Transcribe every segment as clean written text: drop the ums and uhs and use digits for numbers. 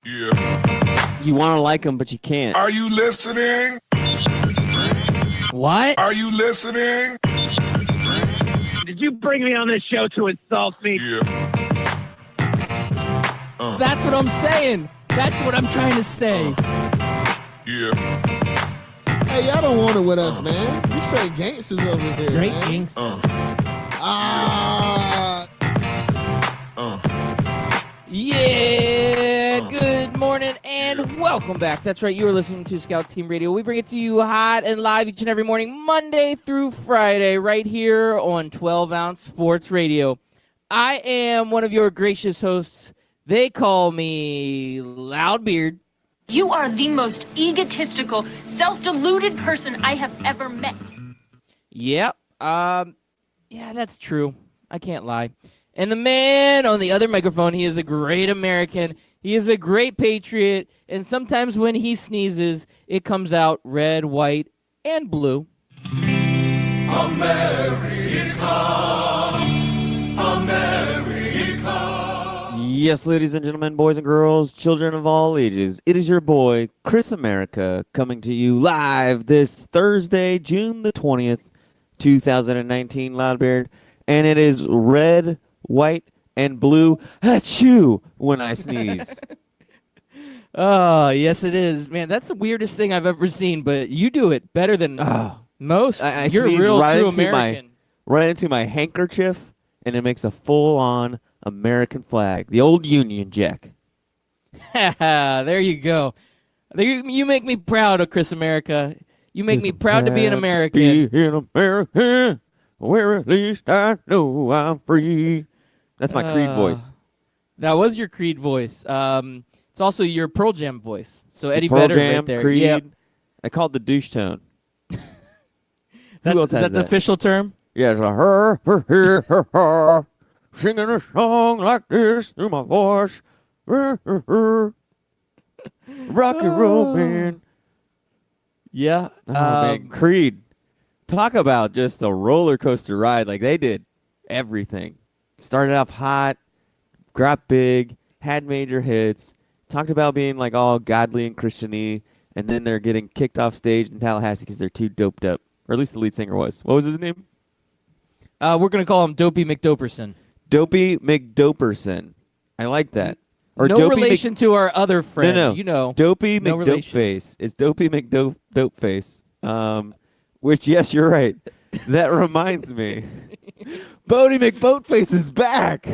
Yeah. You want to like him, but you can't. Are you listening? What? Are you listening? Did you bring me on this show to insult me? Yeah. That's what I'm saying. That's what I'm trying to say. Yeah. Hey, y'all don't want it with us, man. You straight gangsters over here, Straight man. gangsters. Yeah, good morning and welcome back. That's right, you are listening to Scout Team Radio. We bring it to you hot and live each and every morning, Monday through Friday, right here on 12-ounce Sports Radio. I am one of your gracious hosts. They call me Loudbeard. You are the most egotistical, self-deluded person I have ever met. Yep. Yeah, that's true. I can't lie. And the man on the other microphone, he is a great American. He is a great patriot. And sometimes when he sneezes, it comes out red, white, and blue. Yes, ladies and gentlemen, boys and girls, children of all ages, it is your boy, Chris America, coming to you live this Thursday, June the 20th, 2019, Loudbeard. And it is red, white, and blue, achoo, when I sneeze. Oh, yes, it is. Man, that's the weirdest thing I've ever seen, but you do it better than most. I You're a sneeze real right true into American. right into my handkerchief, and it makes a full-on American flag, the old Union Jack. There you go. You make me proud of Chris America. You make me proud to be an American. Be an American, where at least I know I'm free. That's my Creed voice. That was your Creed voice. It's also your Pearl Jam voice. So Eddie Pearl Vedder Jam, right there. Creed. Yep. I called the douche tone. Is else has that the that? official term? Yeah, it's a her, singing a song like this through my voice. Rock and roll, man. Yeah. Oh, man. Creed. Talk about just a roller coaster ride. Like, they did everything. Started off hot, got big, had major hits, talked about being like all godly and Christian-y, and then they're getting kicked off stage in Tallahassee because they're too doped up. Or at least the lead singer was. What was his name? We're going to call him Dopey McDoperson. Dopey McDoperson. I like that. Or no Dopey relation to our other friend. No. You know. Dopey no McDopeface. It's Dopey McDopeface. Which, yes, you're right. That reminds me. Boaty McBoatface is back.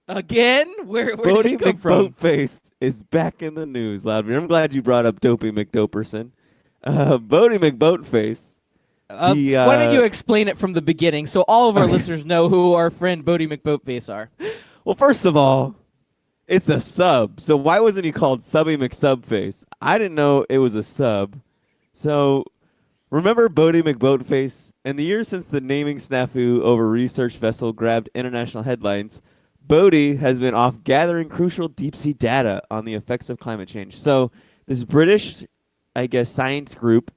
Again? Where did Boaty he come from? McBoatface is back in the news, Loudman. I'm glad you brought up Dopey McDoperson. Boaty McBoatface. Why don't you explain it from the beginning so all of our listeners know who our friend Boaty McBoatface are? Well, first of all, it's a sub. So why wasn't he called Subby McSubface? I didn't know it was a sub. So remember Boaty McBoatface? In the years since the naming snafu over research vessel grabbed international headlines, Boaty has been off gathering crucial deep-sea data on the effects of climate change. So this British, I guess, science group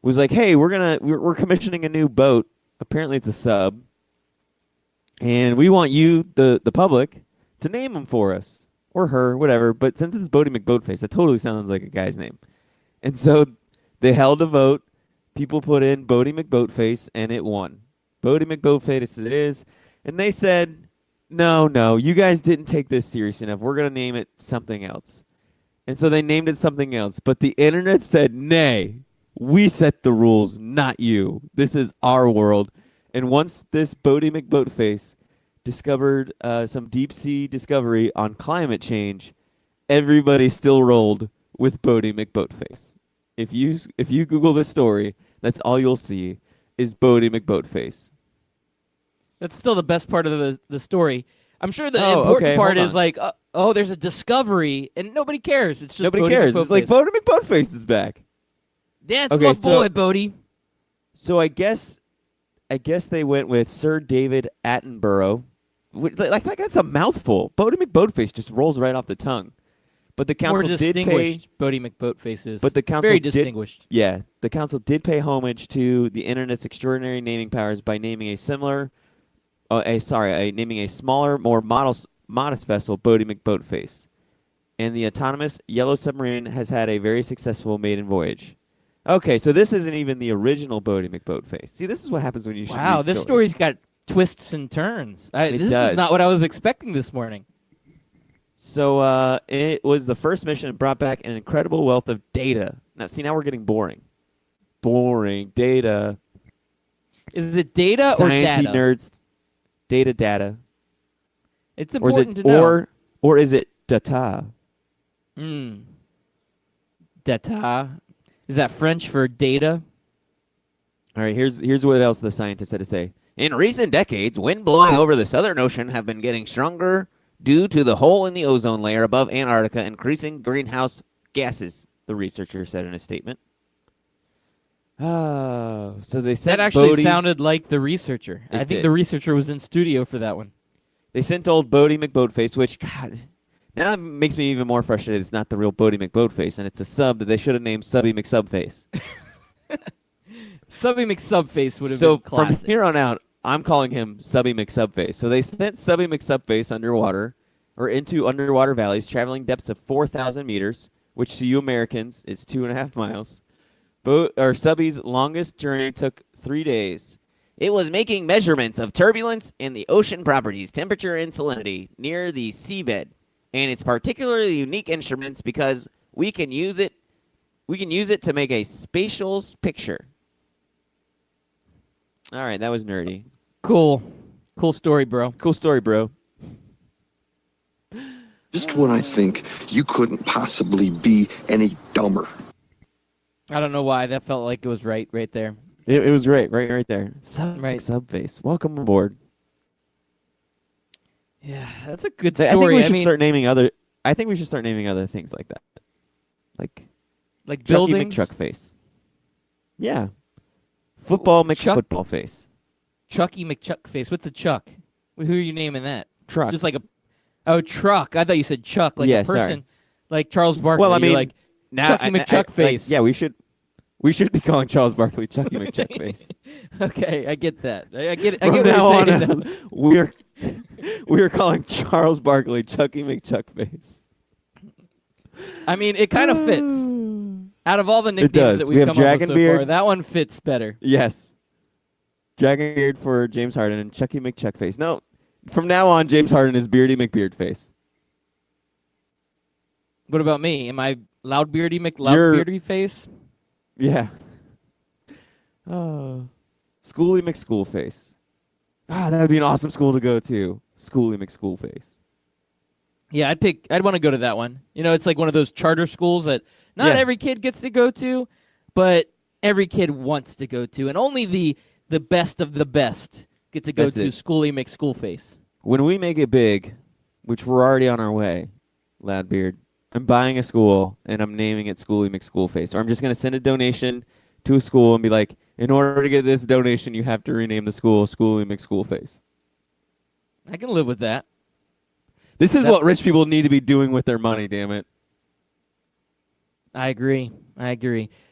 was like, hey, we're commissioning a new boat. Apparently it's a sub. And we want you, the public, to name him for us. Or her, whatever. But since it's Boaty McBoatface, that totally sounds like a guy's name. And so they held a vote. People put in Boaty McBoatface, and it won. Boaty McBoatface it is. And they said, no, you guys didn't take this serious enough. We're going to name it something else. And so they named it something else. But the internet said, nay, we set the rules, not you. This is our world. And once this Boaty McBoatface discovered some deep-sea discovery on climate change, everybody still rolled with Boaty McBoatface. If you Google this story, that's all you'll see is Boaty McBoatface. That's still the best part of the story. I'm sure the important part is like, there's a discovery, and nobody cares. It's just nobody Boaty cares. McBoatface. It's like Boaty McBoatface is back. Yeah, it's my boy, Boaty. So I guess they went with Sir David Attenborough. Like that's a mouthful. Boaty McBoatface just rolls right off the tongue. But the council More did pay. distinguished Boaty McBoatface is. But the council very did, distinguished. Yeah, the council did pay homage to the internet's extraordinary naming powers by naming a smaller, more modest vessel, Boaty McBoatface. and the autonomous yellow submarine has had a very successful maiden voyage. Okay, so this isn't even the original Boaty McBoatface. See, this is what happens when you should Wow, read this stories. story's got twists and turns. This does. is not what I was expecting this morning. So it was the first mission and brought back an incredible wealth of data. Now we're getting boring. Boring data. Is it data or Sciencey data? nerds. Data. It's important to know. Or is it data? Data. Is that French for data? All right, here's what else the scientists had to say. In recent decades, wind blowing over the Southern Ocean have been getting stronger due to the hole in the ozone layer above Antarctica increasing greenhouse gases, the researcher said in a statement. Oh, so they sent That actually Boaty, sounded like the researcher. I think did. the researcher was in studio for that one. They sent old Boaty McBoatface, which, God, now it makes me even more frustrated. It's not the real Boaty McBoatface, and it's a sub that they should have named Subby McSubface. Subby McSubface would have So been classic. from here on out, I'm calling him Subby McSubface. So they sent Subby McSubface underwater, or into underwater valleys, traveling depths of 4,000 meters, which to you Americans is 2.5 miles. Subby's longest journey took 3 days. It was making measurements of turbulence and the ocean properties, temperature and salinity near the seabed, and it's particularly unique instruments because we can use it to make a spatial picture. All right, that was nerdy. Cool story, bro. Cool story, bro. Just when I think you couldn't possibly be any dumber. I don't know why. That felt like it was right there. It was right there. Right. Subface. Welcome aboard. Yeah, that's a good I think story. we should start naming other. I think we should start naming other things like that, like like Chucky buildings. McChuckface. Yeah. Football Chuck- McFootball face. Chucky McChuckface. What's a Chuck? Who are you naming that? Truck. Just like a truck. I thought you said Chuck, like Yeah, a person, sorry. like Charles Barkley. Well, I You're mean, like now Chucky McChuckface. yeah, we should be calling Charles Barkley Chucky McChuckface. Okay, I get that. I get From what now you're saying. on, now. we're calling Charles Barkley Chucky McChuckface. I mean, it kind of fits. Out of all the nicknames does. that We we've have come up with so Dragonbeard. far, that one fits better. Yes. Dragonbeard for James Harden and Chucky McChuckface. No, from now on, James Harden is Beardy McBeardface. What about me? Am I Loudbeardy face? Yeah. Oh. Schooly McSchoolface. Ah, that would be an awesome school to go to. Schooly McSchoolface. Yeah, I'd want to go to that one. You know, it's like one of those charter schools that not every kid gets to go to, but every kid wants to go to, and only the best of the best get to go That's to it. Schooly McSchoolface. When we make it big, which we're already on our way, Loudbeard, I'm buying a school, and I'm naming it Schooly McSchoolface. Or I'm just going to send a donation to a school and be like, in order to get this donation, you have to rename the school Schooly McSchoolface. I can live with that. This is That's what rich people need to be doing with their money, damn it. I agree.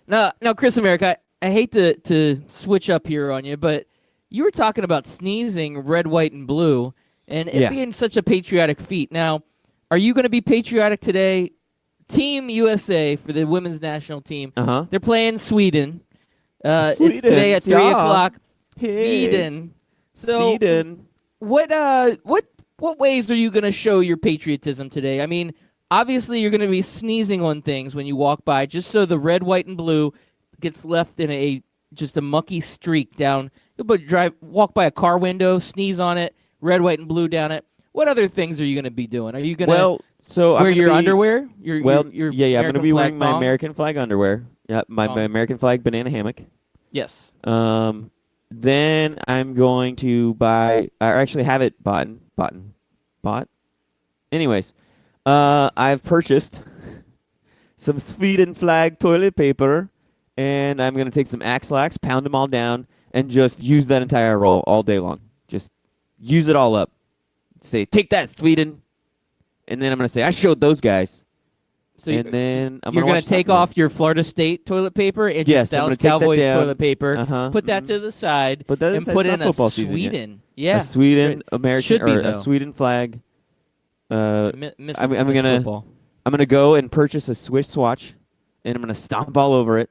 Now, Chris America, I hate to switch up here on you, but you were talking about sneezing red, white, and blue, and it being such a patriotic feat. Now, are you going to be patriotic today? Team USA for the women's national team. Uh-huh. They're playing Sweden. It's Sweden, today at 3 yeah. o'clock. Hey. Sweden. So, Sweden. what ways are you going to show your patriotism today? I mean, obviously you're going to be sneezing on things when you walk by, just so the red, white, and blue gets left in just a mucky streak down. You'll walk by a car window, sneeze on it, red, white, and blue down it. What other things are you going to be doing? Are you going to wear your underwear? I'm going to be wearing my thong? American flag underwear. Yeah, my American flag banana hammock. Yes. Then I'm going to buy, or actually have it bought. Anyways, I've purchased some Sweden flag toilet paper, and I'm going to take some Axe-Lax, pound them all down, and just use that entire roll all day long. Just use it all up. Say, take that, Sweden. And then I'm going to say, I showed those guys. So then I'm you're going to take off your Florida State toilet paper and your Yes, I'm Dallas gonna take that Cowboys down. toilet paper, Uh-huh, put that to the side, But that and is- put it's in not a football season yet. Sweden. Yeah, a Sweden Should American be, or a though. Sweden flag. Missing I'm gonna- football. I'm going to go and purchase a Swiss watch, and I'm going to stomp all over it.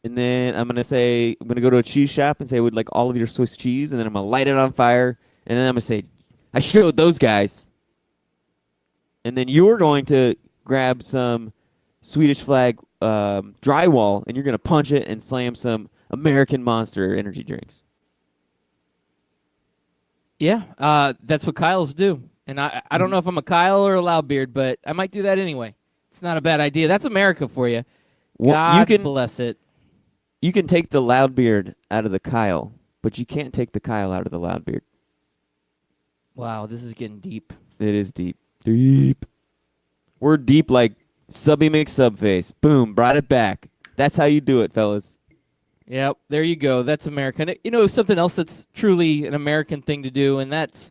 And then I'm going to go to a cheese shop and say, I would like all of your Swiss cheese. And then I'm going to light it on fire. And then I'm going to say, I showed those guys. And then you're going to grab some Swedish flag drywall, and you're going to punch it and slam some American Monster energy drinks. Yeah, that's what Kyles do. And I don't know if I'm a Kyle or a Loudbeard, but I might do that anyway. It's not a bad idea. That's America for you. Well, God bless it. You can take the Loudbeard out of the Kyle, but you can't take the Kyle out of the Loudbeard. Wow, this is getting deep. It is deep. Deep. We're deep like Subby McSubface. Boom, brought it back. That's how you do it, fellas. Yep, there you go. That's American. You know, something else that's truly an American thing to do, and that's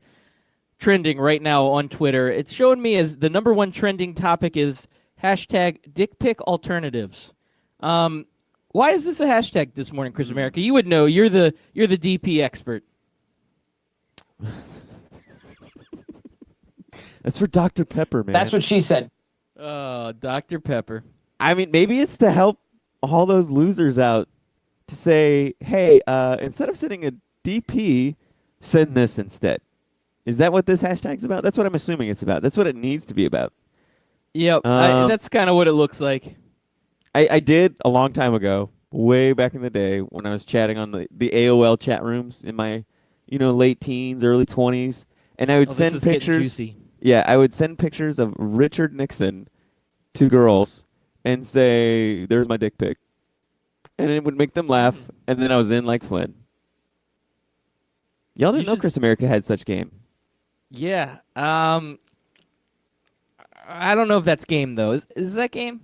trending right now on Twitter. It's showing me as the number one trending topic is hashtag dick pic alternatives. Why is this a hashtag this morning, Chris America? You would know. You're the DP expert. That's for Dr. Pepper, man. That's what she said. Oh, Dr. Pepper. I mean, maybe it's to help all those losers out to say, hey, instead of sending a DP, send this instead. Is that what this hashtag's about? That's what I'm assuming it's about. That's what it needs to be about. Yep, that's kind of what it looks like. I did a long time ago, way back in the day, when I was chatting on the AOL chat rooms in my, late teens, early 20s, and I would send this is getting pictures. juicy. Yeah, I would send pictures of Richard Nixon to girls and say, "There's my dick pic," and it would make them laugh, and then I was in like Flynn. Y'all didn't know Chris America had such game. Yeah. I don't know if that's game though. Is that game?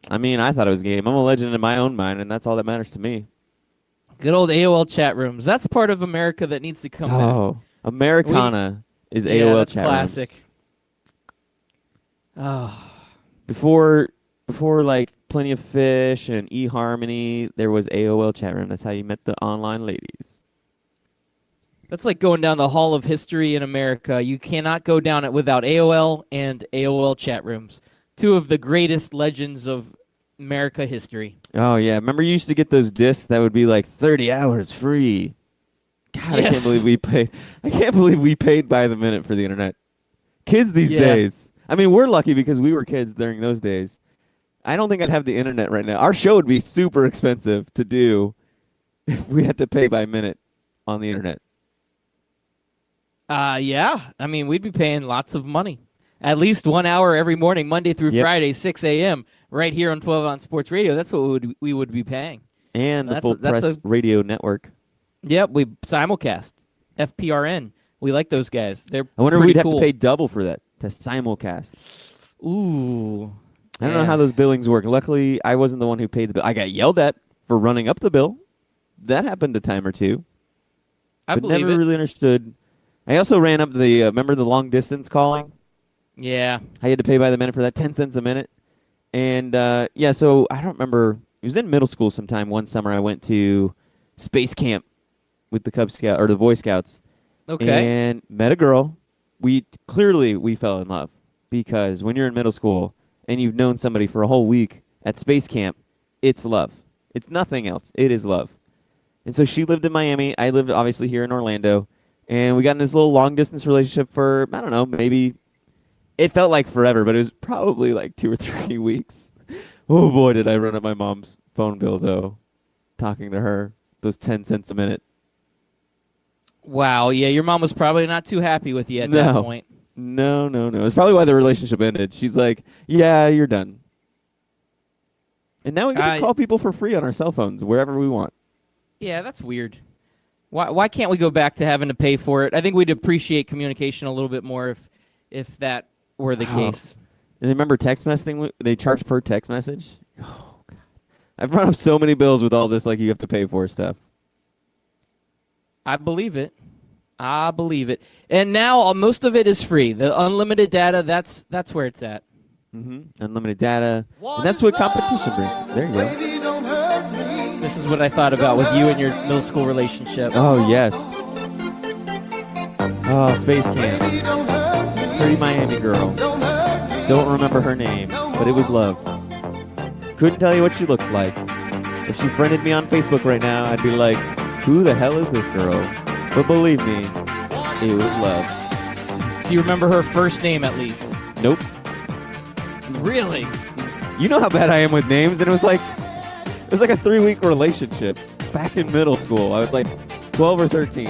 I mean, I thought it was game. I'm a legend in my own mind, and that's all that matters to me. Good old AOL chat rooms. That's part of America that needs to come back. Oh, Americana is AOL that's chat classic. rooms. Oh. Before like Plenty of Fish and eHarmony, there was AOL chat room. That's how you met the online ladies. That's like going down the hall of history in America. You cannot go down it without AOL and AOL chat rooms. Two of the greatest legends of America history. Oh, yeah. Remember you used to get those discs that would be like 30 hours free. God, Yes. I can't believe we paid by the minute for the internet. Kids these Yeah. days. I mean, we're lucky because we were kids during those days. I don't think I'd have the internet right now. Our show would be super expensive to do if we had to pay by minute on the internet. Yeah. I mean, we'd be paying lots of money. At least 1 hour every morning, Monday through Friday, 6 a.m., right here on 12 Ounce Sports Radio. That's what we would be paying. And the That's Full a- that's Press a- Radio Network. Yep, we simulcast. FPRN. We like those guys. They're I wonder if pretty we'd cool. have to pay double for that to simulcast. Ooh. I don't know how those billings work. Luckily, I wasn't the one who paid the bill. I got yelled at for running up the bill. That happened a time or two. I but believe never it. really understood. I also ran up the, remember the long distance calling? Yeah. I had to pay by the minute for that, 10 cents a minute. And, so I don't remember. It was in middle school sometime. One summer I went to space camp with the Cub Scout or the Boy Scouts. Okay. And met a girl. We fell in love because when you're in middle school and you've known somebody for a whole week at space camp, it's love. It's nothing else. It is love. And so she lived in Miami. I lived obviously here in Orlando. And we got in this little long distance relationship for, I don't know, maybe it felt like forever, but it was probably like 2 or 3 weeks. Oh boy, did I run up my mom's phone bill though, talking to her, those 10 cents a minute. Wow. Yeah, your mom was probably not too happy with you at that point. No. It's probably why the relationship ended. She's like, yeah, you're done. And now we get to call people for free on our cell phones wherever we want. Yeah, that's weird. Why can't we go back to having to pay for it? I think we'd appreciate communication a little bit more if that were the case. And remember text messaging? They charge per text message? Oh, God. I've run up so many bills with all this, like you have to pay for stuff. I believe it. And now most of it is free. The unlimited data, that's where it's at. Mm-hmm. Unlimited data. And that's what competition brings. There you go. This is what I thought about with you and your middle school relationship. Oh, yes. Oh, Space Camp. Pretty Miami girl. Don't remember her name, but it was love. Couldn't tell you what she looked like. If she friended me on Facebook right now, I'd be like, who the hell is this girl? But believe me, it was love. Do you remember her first name at least? Nope. Really? You know how bad I am with names, and it was like a 3-week relationship back in middle school. I was like 12 or 13.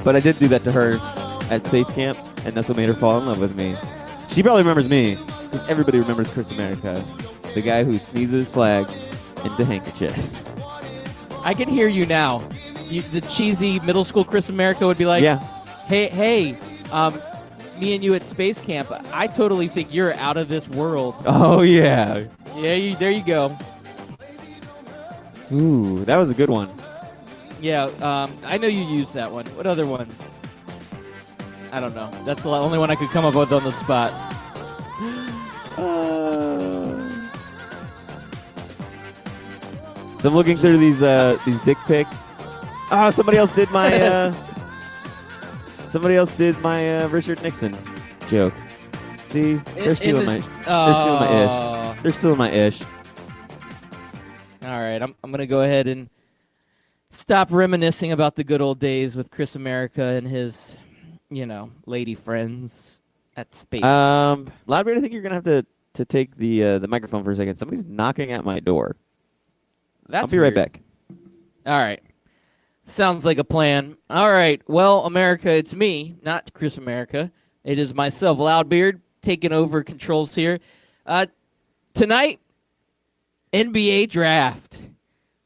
But I did do that to her at space camp, and that's what made her fall in love with me. She probably remembers me, because everybody remembers Chris America, the guy who sneezes flags into handkerchiefs. I can hear you now. The cheesy middle school Chris America would be like, Yeah. hey, me and you at space camp, I totally think you're out of this world. Oh, yeah. Yeah, there you go. Ooh, that was a good one. Yeah, I know you used that one. What other ones? I don't know. That's the only one I could come up with on the spot. So I'm looking through these dick pics. Oh, somebody else did my Richard Nixon joke. See, they're stealing my ish. They're stealing my ish. All right, I'm gonna go ahead and stop reminiscing about the good old days with Chris America and his, lady friends at space. Loudbeard, I think you're gonna have to take the microphone for a second. Somebody's knocking at my door. That's I'll be right back. All right. Sounds like a plan. All right. Well, America, it's me, not Chris America. It is myself, Loudbeard, taking over controls here. Tonight, NBA draft.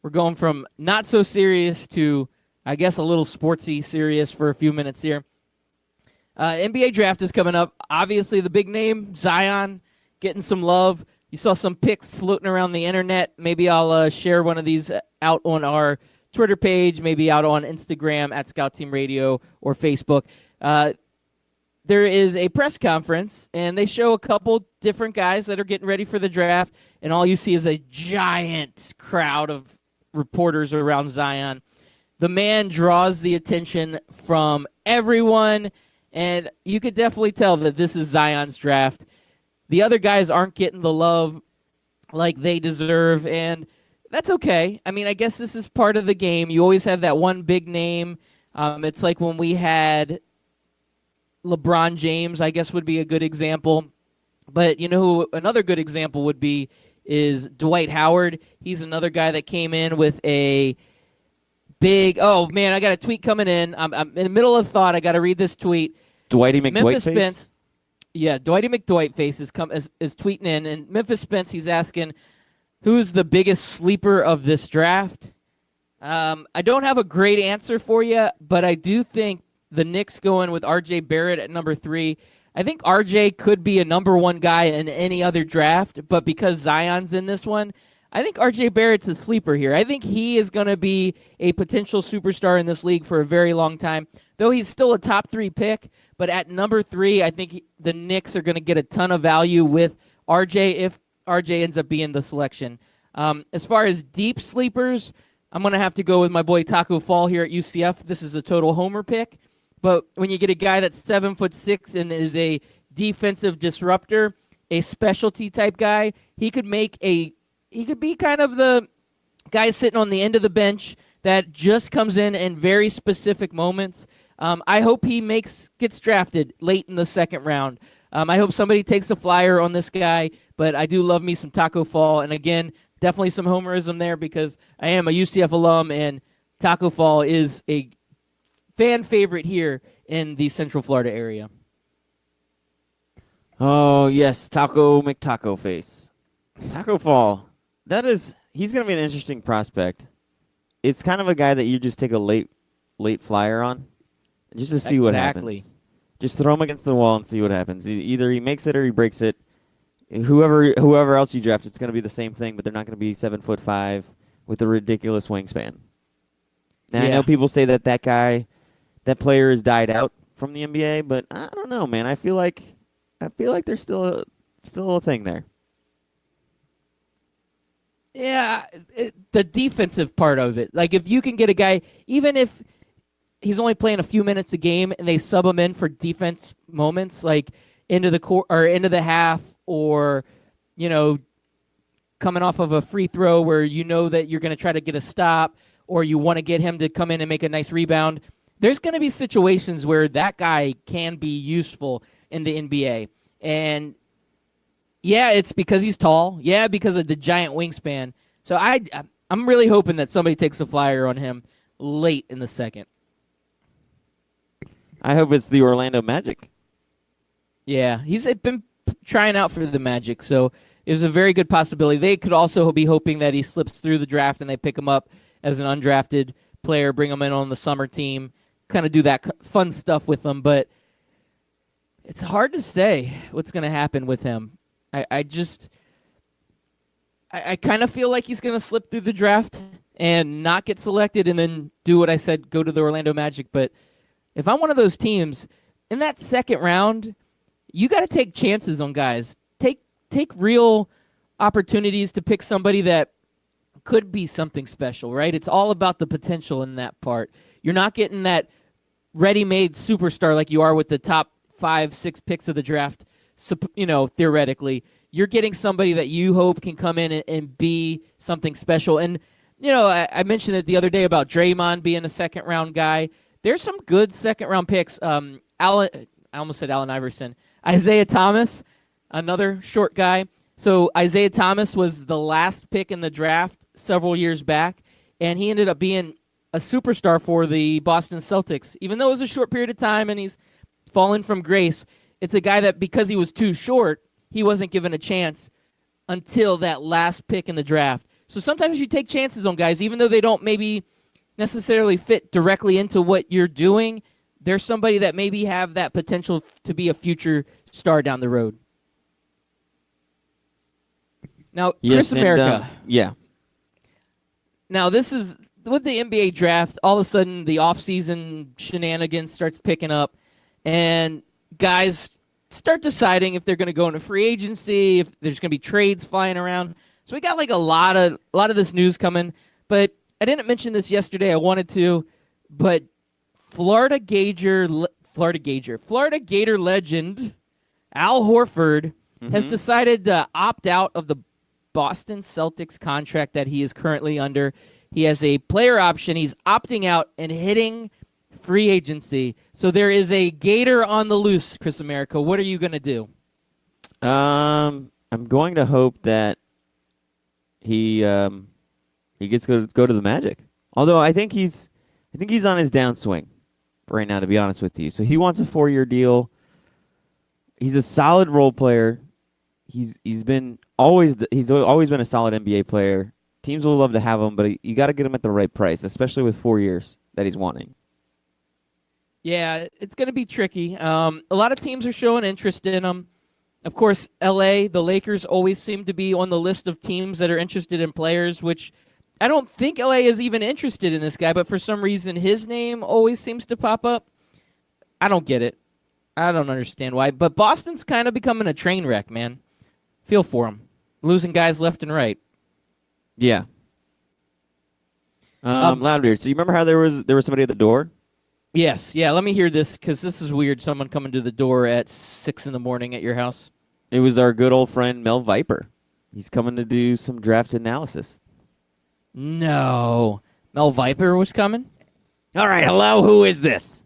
We're going from not so serious to, I guess, a little sportsy serious for a few minutes here. NBA draft is coming up. Obviously, the big name, Zion, getting some love. You saw some pics floating around the internet. Maybe I'll share one of these out on our Twitter page, maybe out on Instagram at Scout Team Radio or Facebook. There is a press conference, and they show a couple different guys that are getting ready for the draft, and all you see is a giant crowd of reporters around Zion. The man draws the attention from everyone, and you could definitely tell that this is Zion's draft. The other guys aren't getting the love like they deserve, and that's okay. I mean, I guess this is part of the game. You always have that one big name. It's like when we had LeBron James, I guess would be a good example. But you know who another good example would be is Dwight Howard. He's another guy that came in with a big, oh, man, I got a tweet coming in. I'm in the middle of thought. I got to read this tweet. Dwighty McBoatface? Yeah, Boaty McBoatface is tweeting in, and Memphis Spence, he's asking, who's the biggest sleeper of this draft? I don't have a great answer for you, but I do think the Knicks going with R.J. Barrett at number 3. I think R.J. could be a number 1 guy in any other draft, but because Zion's in this one, I think R.J. Barrett's a sleeper here. I think he is going to be a potential superstar in this league for a very long time, though he's still a top 3 pick. But at number 3, I think the Knicks are going to get a ton of value with R.J. if R.J. ends up being the selection. As far as deep sleepers, I'm going to have to go with my boy Taco Fall here at UCF. This is a total homer pick. But when you get a guy that's 7'6" and is a defensive disruptor, a specialty type guy, he could be kind of the guy sitting on the end of the bench that just comes in very specific moments. I hope he gets drafted late in the second round. I hope somebody takes a flyer on this guy, but I do love me some Taco Fall. And again, definitely some homerism there because I am a UCF alum, and Taco Fall is a fan favorite here in the Central Florida area. Oh, yes, Taco McTacoface. Taco Fall. He's going to be an interesting prospect. It's kind of a guy that you just take a late flyer on just to see what happens. Just throw him against the wall and see what happens. Either he makes it or he breaks it. Whoever else you draft, it's going to be the same thing, but they're not going to be 7'5" with a ridiculous wingspan. Now, I know people say that player has died out from the NBA, but I don't know, man. I feel like there's still a thing there. Yeah, the defensive part of it. Like, if you can get a guy, even if he's only playing a few minutes a game and they sub him in for defense moments, like, into the or into the half, or coming off of a free throw where that you're going to try to get a stop, or you want to get him to come in and make a nice rebound. There's going to be situations where that guy can be useful in the NBA. And yeah, it's because he's tall. Yeah, because of the giant wingspan. So I'm really hoping that somebody takes a flyer on him late in the second. I hope it's the Orlando Magic. Yeah, he's been trying out for the Magic, so it was a very good possibility. They could also be hoping that he slips through the draft and they pick him up as an undrafted player, bring him in on the summer team, kind of do that fun stuff with him. But it's hard to say what's going to happen with him. I kind of feel like he's going to slip through the draft and not get selected and then do what I said, go to the Orlando Magic. But if I'm one of those teams, in that second round, you got to take chances on guys. Take real opportunities to pick somebody that could be something special, right? It's all about the potential in that part. You're not getting that ready-made superstar like you are with the top 5-6 picks of the draft, theoretically. You're getting somebody that you hope can come in and be something special. And, I mentioned it the other day about Draymond being a second-round guy. There's some good second-round picks. I almost said Allen Iverson. Isaiah Thomas, another short guy. So Isaiah Thomas was the last pick in the draft several years back, and he ended up being a superstar for the Boston Celtics. Even though it was a short period of time and he's fallen from grace, it's a guy that because he was too short, he wasn't given a chance until that last pick in the draft. So sometimes you take chances on guys, even though they don't maybe necessarily fit directly into what you're doing. There's somebody that maybe have that potential to be a future star down the road. Now, Yes, Chris America. Yeah. Now, this is with the NBA draft. All of a sudden, the offseason shenanigans starts picking up, and guys start deciding if they're going to go into free agency, if there's going to be trades flying around. So we got like a lot of this news coming. But I didn't mention this yesterday. I wanted to, but Florida Gator legend Al Horford has decided to opt out of the Boston Celtics contract that he is currently under. He has a player option. He's opting out and hitting free agency. So there is a Gator on the loose, Chris America. What are you going to do? I'm going to hope that he gets to go to the Magic. Although I think he's on his downswing right now, to be honest with you. So he wants a 4-year deal. He's a solid role player. He's always been a solid NBA player. Teams will love to have him, but you got to get him at the right price, especially with 4 years that he's wanting. Yeah, it's going to be tricky. A lot of teams are showing interest in him. Of course, LA, the Lakers always seem to be on the list of teams that are interested in players, which I don't think LA is even interested in this guy, but for some reason his name always seems to pop up. I don't get it. I don't understand why. But Boston's kind of becoming a train wreck, man. Feel for him. Losing guys left and right. Yeah. Loudbeard, so you remember how there was somebody at the door? Yes. Yeah, let me hear this because this is weird. Someone coming to the door at 6 a.m. at your house. It was our good old friend Mel Viper. He's coming to do some draft analysis. No. Mel Viper was coming? All right, hello, who is this?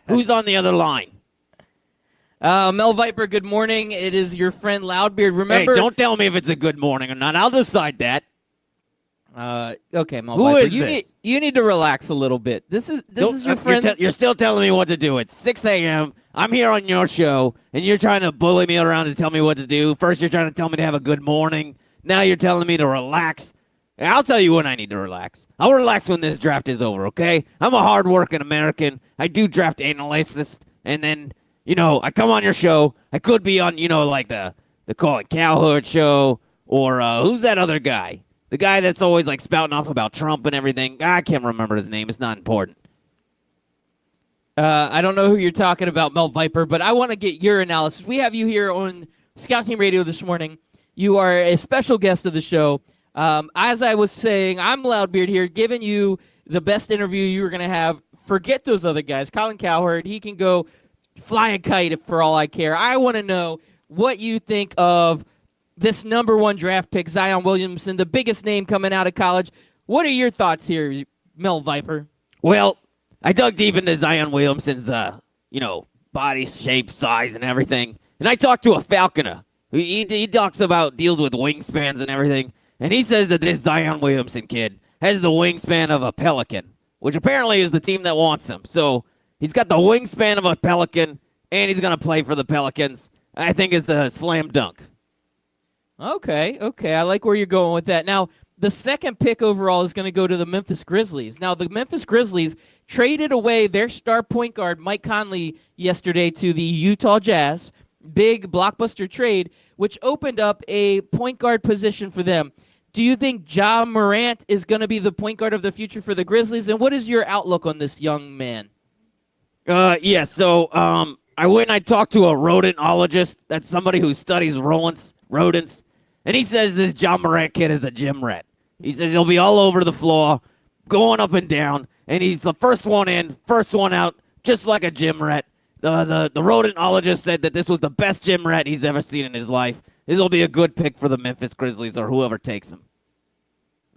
Who's on the other line? Mel Viper, good morning. It is your friend Loudbeard. Remember? Hey, don't tell me if it's a good morning or not. I'll decide that. Okay, Mel Who Viper. is this? You need to relax a little bit. This is your friend. You're still telling me what to do. It's 6 a.m. I'm here on your show, and you're trying to bully me around and tell me what to do. First, you're trying to tell me to have a good morning. Now you're telling me to relax. I'll tell you when I need to relax. I'll relax when this draft is over, okay? I'm a hard-working American. I do draft analysis, and then, I come on your show. I could be on, like the Colin Cowherd show, or who's that other guy? The guy that's always, like, spouting off about Trump and everything. I can't remember his name. It's not important. I don't know who you're talking about, Mel Viper, but I want to get your analysis. We have you here on Scout Team Radio this morning. You are a special guest of the show. As I was saying, I'm Loudbeard here, giving you the best interview you were going to have. Forget those other guys. Colin Cowherd, he can go fly a kite for all I care. I want to know what you think of this number 1 draft pick, Zion Williamson, the biggest name coming out of college. What are your thoughts here, Mel Viper? Well, I dug deep into Zion Williamson's, body shape, size, and everything. And I talked to a falconer. He talks about deals with wingspans and everything. And he says that this Zion Williamson kid has the wingspan of a pelican, which apparently is the team that wants him. So he's got the wingspan of a pelican, and he's going to play for the Pelicans. I think it's a slam dunk. Okay. I like where you're going with that. Now, the second pick overall is going to go to the Memphis Grizzlies. Now, the Memphis Grizzlies traded away their star point guard, Mike Conley, yesterday to the Utah Jazz. Big blockbuster trade, which opened up a point guard position for them. Do you think Ja Morant is going to be the point guard of the future for the Grizzlies? And what is your outlook on this young man? So I went and I talked to a rodentologist. That's somebody who studies rodents. And he says this Ja Morant kid is a gym rat. He says he'll be all over the floor, going up and down, and he's the first one in, first one out, just like a gym rat. The rodentologist said that this was the best gym rat he's ever seen in his life. This will be a good pick for the Memphis Grizzlies or whoever takes him.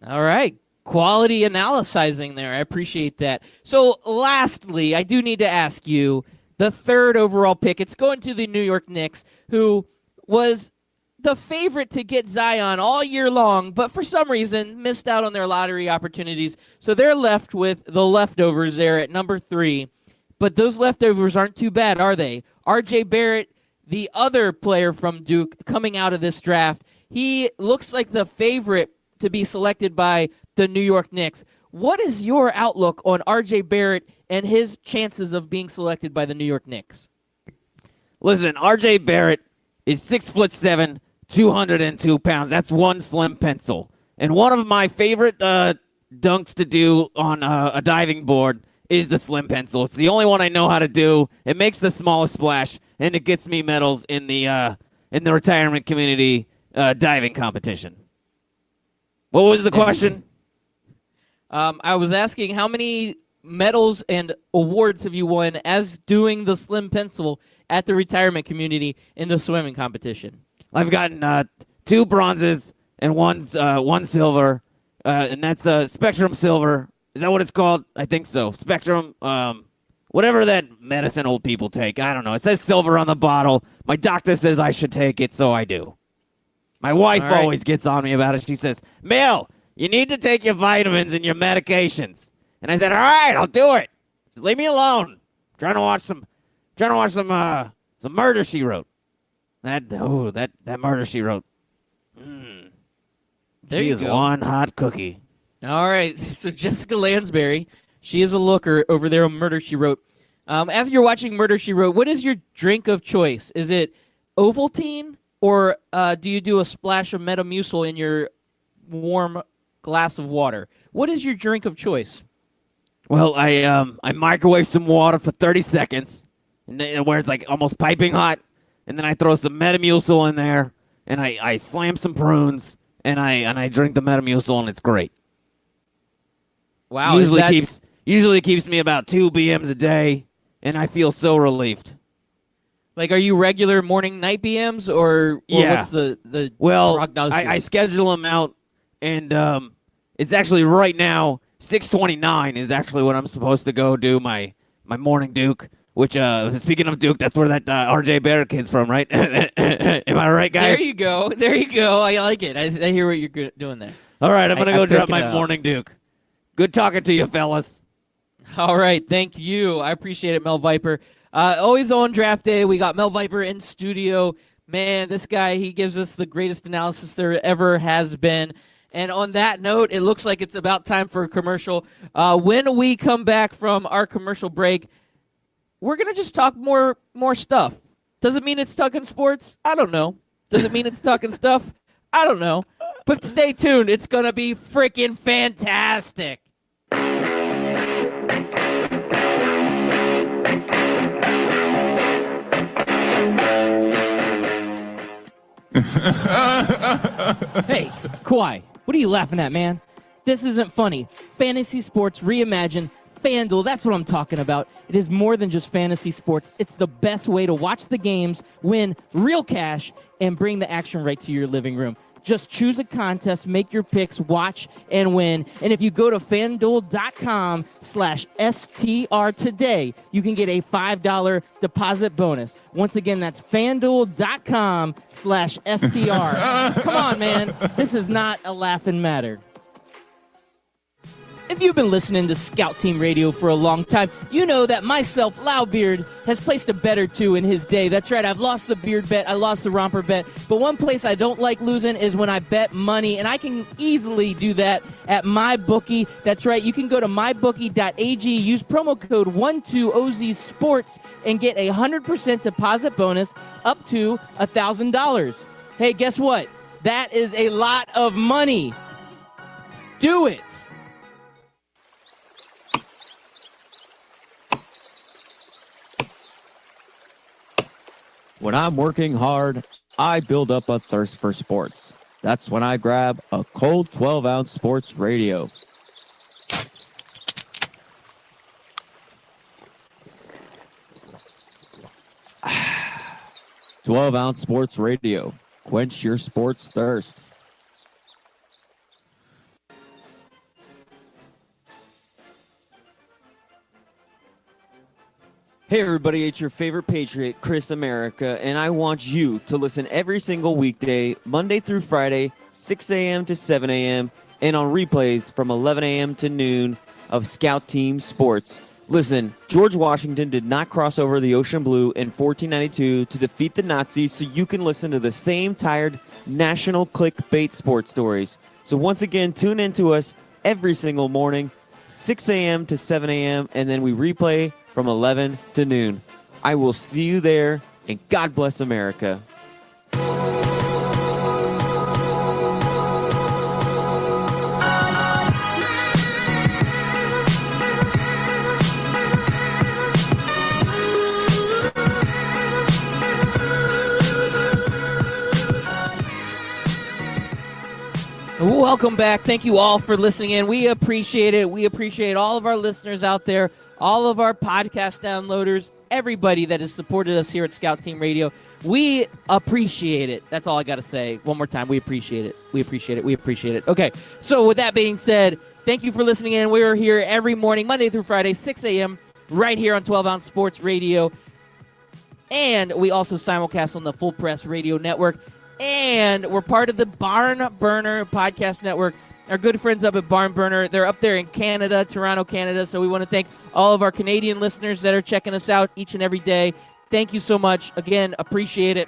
All right. Quality analyzing there. I appreciate that. So lastly, I do need to ask you, the third overall pick, it's going to the New York Knicks, who was the favorite to get Zion all year long, but for some reason missed out on their lottery opportunities. So they're left with the leftovers there at number 3. But those leftovers aren't too bad, are they? R.J. Barrett, the other player from Duke coming out of this draft, he looks like the favorite to be selected by the New York Knicks. What is your outlook on R.J. Barrett and his chances of being selected by the New York Knicks? Listen, R.J. Barrett is 6'7", 202 pounds. That's one slim pencil. And one of my favorite dunks to do on a diving board is the slim pencil. It's the only one I know how to do. It makes the smallest splash, and it gets me medals in the retirement community diving competition. What was the question? I was asking how many medals and awards have you won as doing the slim pencil at the retirement community in the swimming competition? I've gotten 2 bronzes and one silver, and that's Spectrum Silver. Is that what it's called? I think so. Spectrum, whatever that medicine old people take. I don't know. It says silver on the bottle. My doctor says I should take it, so I do. My wife always gets on me about it. She says, Mel, you need to take your vitamins and your medications. And I said, all right, I'll do it. Just leave me alone. I'm trying to watch some Murder, She Wrote. That Murder, She Wrote. There She you is go. one hot cookie. All right, so Jessica Lansbury, she is a looker over there on Murder, She Wrote. As you're watching Murder, She Wrote, what is your drink of choice? Is it Ovaltine, or do you do a splash of Metamucil in your warm glass of water? What is your drink of choice? Well, I microwave some water for 30 seconds, and then, where it's like almost piping hot, and then I throw some Metamucil in there, and I slam some prunes, and I drink the Metamucil, and it's great. Wow, usually keeps me about 2 BMs a day, and I feel so relieved. Like, are you regular morning, night BMs, or Yeah. what's the Well, prognosis? I schedule them out, and it's actually right now 6:29 is actually when I'm supposed to go do my morning Duke. Which, speaking of Duke, that's where that R.J. Barrett kid's from, right? Am I right, guys? There you go. I like it. I hear what you're doing there. All right, I'm going to go drop pick it my up. morning Duke. Good talking to you, fellas. All right, thank you. I appreciate it, Mel Viper. Always on draft day, we got Mel Viper in studio. Man, this guy, he gives us the greatest analysis there ever has been. And on that note, it looks like it's about time for a commercial. When we come back from our commercial break, we're going to just talk more stuff. Does it mean it's talking sports? I don't know. Does it mean it's talking stuff? I don't know. But stay tuned. It's going to be freaking fantastic. Hey, Kawhi, what are you laughing at, man? This isn't funny. Fantasy sports reimagined, FanDuel, that's what I'm talking about. It is more than just fantasy sports. It's the best way to watch the games, win real cash, and bring the action right to your living room. Just choose a contest, make your picks, watch, and win. And if you go to FanDuel.com/STR today, you can get a $5 deposit bonus. Once again, that's FanDuel.com/STR. Come on, man. This is not a laughing matter. If you've been listening to Scout Team Radio for a long time, you know that myself, Loudbeard, has placed a bet or two in his day. That's right, I've lost the beard bet, I lost the romper bet, but one place I don't like losing is when I bet money, and I can easily do that at MyBookie. That's right, you can go to mybookie.ag, use promo code 12OZSports, and get a 100% deposit bonus up to $1,000. Hey, guess what? That is a lot of money. Do it. When I'm working hard, I build up a thirst for sports. That's when I grab a cold 12-ounce sports radio. 12-ounce sports radio. Quench your sports thirst. Hey everybody, it's your favorite Patriot, Chris America, and I want you to listen every single weekday, Monday through Friday, 6 a.m. to 7 a.m., and on replays from 11 a.m. to noon of Scout Team Sports. Listen, George Washington did not cross over the ocean blue in 1492 to defeat the Nazis, so you can listen to the same tired national clickbait sports stories. So once again, tune in to us every single morning, 6 a.m. to 7 a.m., and then we replay from 11 to noon. I will see you there, and God bless America. Welcome back. Thank you all for listening in. We appreciate it. We appreciate all of our listeners out there, all of our podcast downloaders, everybody that has supported us here at Scout Team Radio. We appreciate it. That's all I got to say. One more time. We appreciate it. We appreciate it. We appreciate it. Okay. So with that being said, thank you for listening in. We're here every morning, Monday through Friday, 6 a.m., right here on 12-Ounce Sports Radio. And we also simulcast on the Full Press Radio Network. And we're part of the Barn Burner Podcast Network. Our good friends up at Barn Burner, they're up there in Canada, Toronto, Canada. So we want to thank all of our Canadian listeners that are checking us out each and every day. Thank you so much. Again, appreciate it.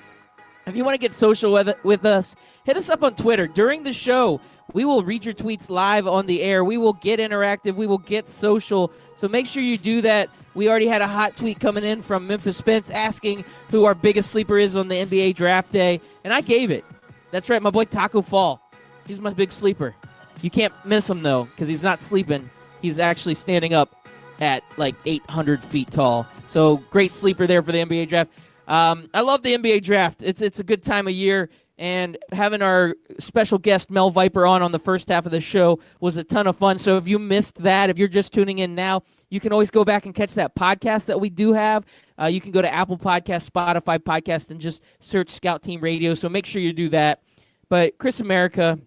If you want to get social with us, hit us up on Twitter. During the show, we will read your tweets live on the air. We will get interactive. We will get social. So make sure you do that. We already had a hot tweet coming in from Memphis Spence asking who our biggest sleeper is on the NBA draft day, and I gave it. That's right, my boy Taco Fall. He's my big sleeper. You can't miss him, though, because he's not sleeping. He's actually standing up at like 800 feet tall. So great sleeper there for the NBA draft. I love the NBA draft. It's a good time of year, and having our special guest Mel Viper on the first half of the show was a ton of fun. So if you missed that, if you're just tuning in now, you can always go back and catch that podcast that we do have. You can go to Apple Podcast, Spotify Podcast, and just search Scout Team Radio. So make sure you do that. But Chris America.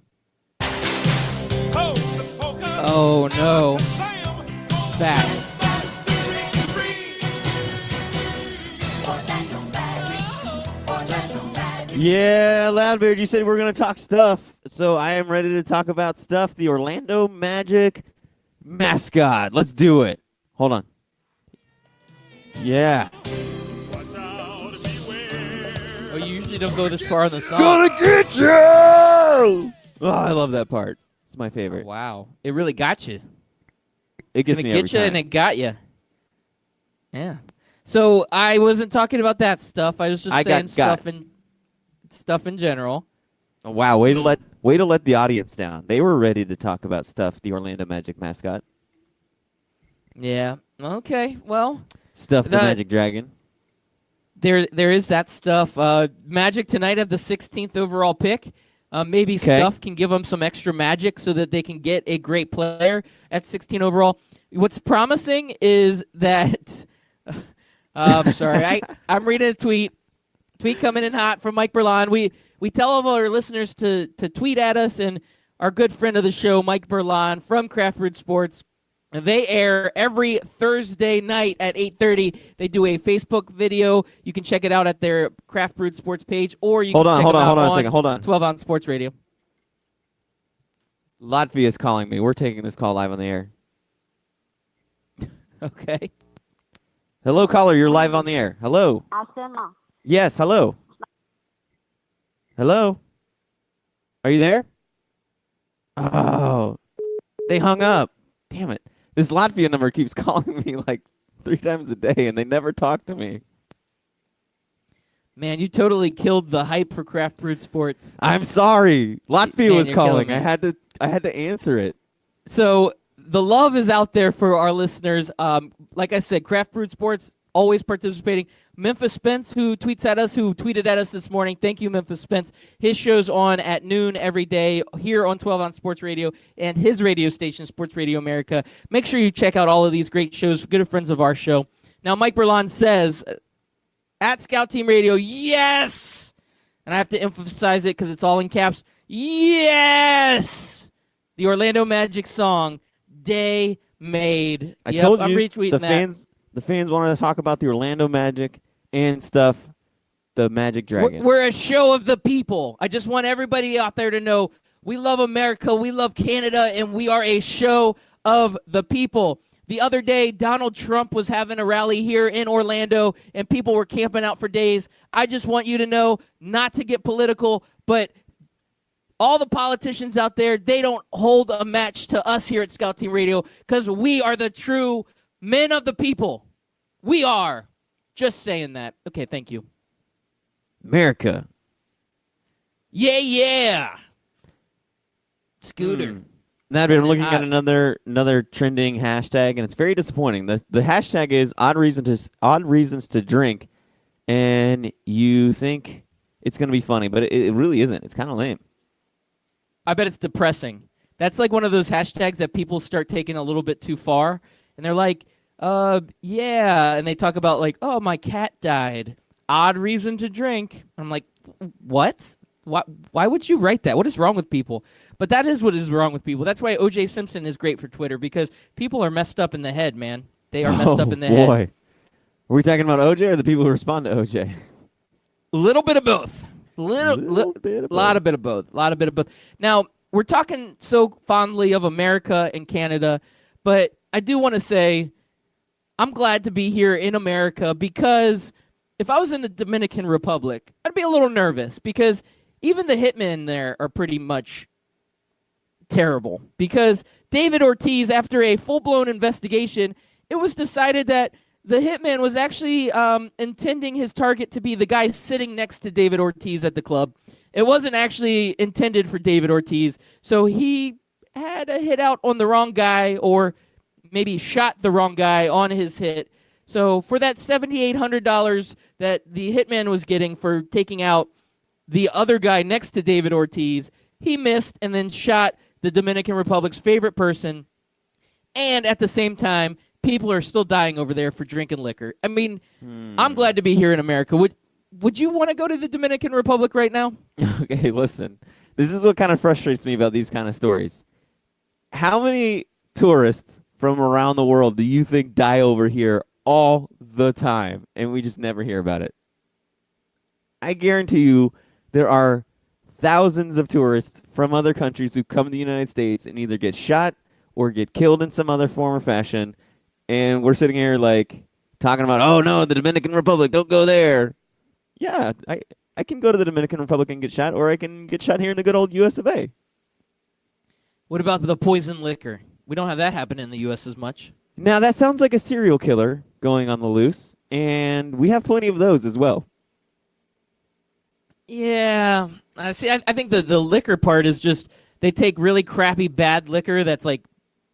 Oh, no. Back. Yeah, Loudbeard, you said we're going to talk stuff. So I am ready to talk about stuff. The Orlando Magic mascot. Let's do it. Hold on. Yeah. Oh, you usually don't go this far in the song. Gonna get you! Oh, I love that part. It's my favorite. Wow. It really got you. It gets me every time. And it got you. Yeah. So I wasn't talking about that stuff. I was just saying stuff in general. Oh, wow, way to let the audience down. They were ready to talk about stuff, the Orlando Magic mascot. Yeah. Okay. Well, Stuff the Magic Dragon. There is that stuff. Magic tonight have the 16th overall pick. Maybe Stuff can give them some extra magic so that they can get a great player at 16 overall. What's promising is that I'm sorry. I'm reading a tweet coming in hot from Mike Berlon. We tell all of our listeners to tweet at us, and our good friend of the show, Mike Berlon from Craft Brewed Sports, they air every Thursday night at 8:30. They do a Facebook video. You can check it out at their Craft Brewed Sports page, or you can check it out on 12 Ounce Sports Radio. Latvia is calling me. We're taking this call live on the air. Okay. Hello, caller. You're live on the air. Hello. Yes, hello. Hello. Are you there? Oh, they hung up. Damn it. This Latvia number keeps calling me like 3 times a day, and they never talk to me. Man, you totally killed the hype for Craft Brewed Sports. I'm sorry. Latvia Man, was you're calling. killing me. I had to answer it. So the love is out there for our listeners. Like I said, Craft Brewed Sports always participating. Memphis Spence, who tweeted at us this morning. Thank you, Memphis Spence. His show's on at noon every day here on 12 Ounce Sports Radio and his radio station, Sports Radio America. Make sure you check out all of these great shows, good friends of our show. Now, Mike Berlon says, at Scout Team Radio, yes! And I have to emphasize it because it's all in caps. Yes! The Orlando Magic song, Day Made. I told you, I'm retweeting that. The fans wanted to talk about the Orlando Magic and stuff, the Magic Dragon. We're a show of the people. I just want everybody out there to know we love America, we love Canada, and we are a show of the people. The other day, Donald Trump was having a rally here in Orlando, and people were camping out for days. I just want you to know, not to get political, but all the politicians out there, they don't hold a match to us here at Scout Team Radio because we are the true men of the people. We are. Just saying that. Okay, thank you. America. Yeah. Scooter. Now I'm looking at another trending hashtag, and it's very disappointing. The hashtag is odd reasons to drink, and you think it's going to be funny, but it really isn't. It's kind of lame. I bet it's depressing. That's like one of those hashtags that people start taking a little bit too far, and they're like, yeah, and they talk about like, oh, my cat died. Odd reason to drink. I'm like, what? Why would you write that? What is wrong with people? But that is what is wrong with people. That's why O.J. Simpson is great for Twitter, because people are messed up in the head, man. They are messed up in the head. Boy. Are we talking about O.J. or the people who respond to O.J.? A little bit of both. A lot of both. Now, we're talking so fondly of America and Canada, but I do want to say I'm glad to be here in America, because if I was in the Dominican Republic, I'd be a little nervous, because even the hitmen there are pretty much terrible. Because David Ortiz, after a full-blown investigation, it was decided that the hitman was actually intending his target to be the guy sitting next to David Ortiz at the club. It wasn't actually intended for David Ortiz, so he had a hit out on the wrong guy, or maybe shot the wrong guy on his hit. So for that $7,800 that the hitman was getting for taking out the other guy next to David Ortiz, he missed and then shot the Dominican Republic's favorite person. And at the same time, people are still dying over there for drinking liquor. I mean, I'm glad to be here in America. Would you want to go to the Dominican Republic right now? Okay, listen. This is what kind of frustrates me about these kind of stories. How many tourists from around the world do you think die over here all the time, and we just never hear about it? I guarantee you there are thousands of tourists from other countries who come to the United States and either get shot or get killed in some other form or fashion, and we're sitting here like talking about, oh no, the Dominican Republic, don't go there. Yeah, I can go to the Dominican Republic and get shot, or I can get shot here in the good old US of A. What about the poison liquor? We don't have that happen in the U.S. as much. Now, that sounds like a serial killer going on the loose, and we have plenty of those as well. Yeah. I think the liquor part is just they take really crappy, bad liquor that's like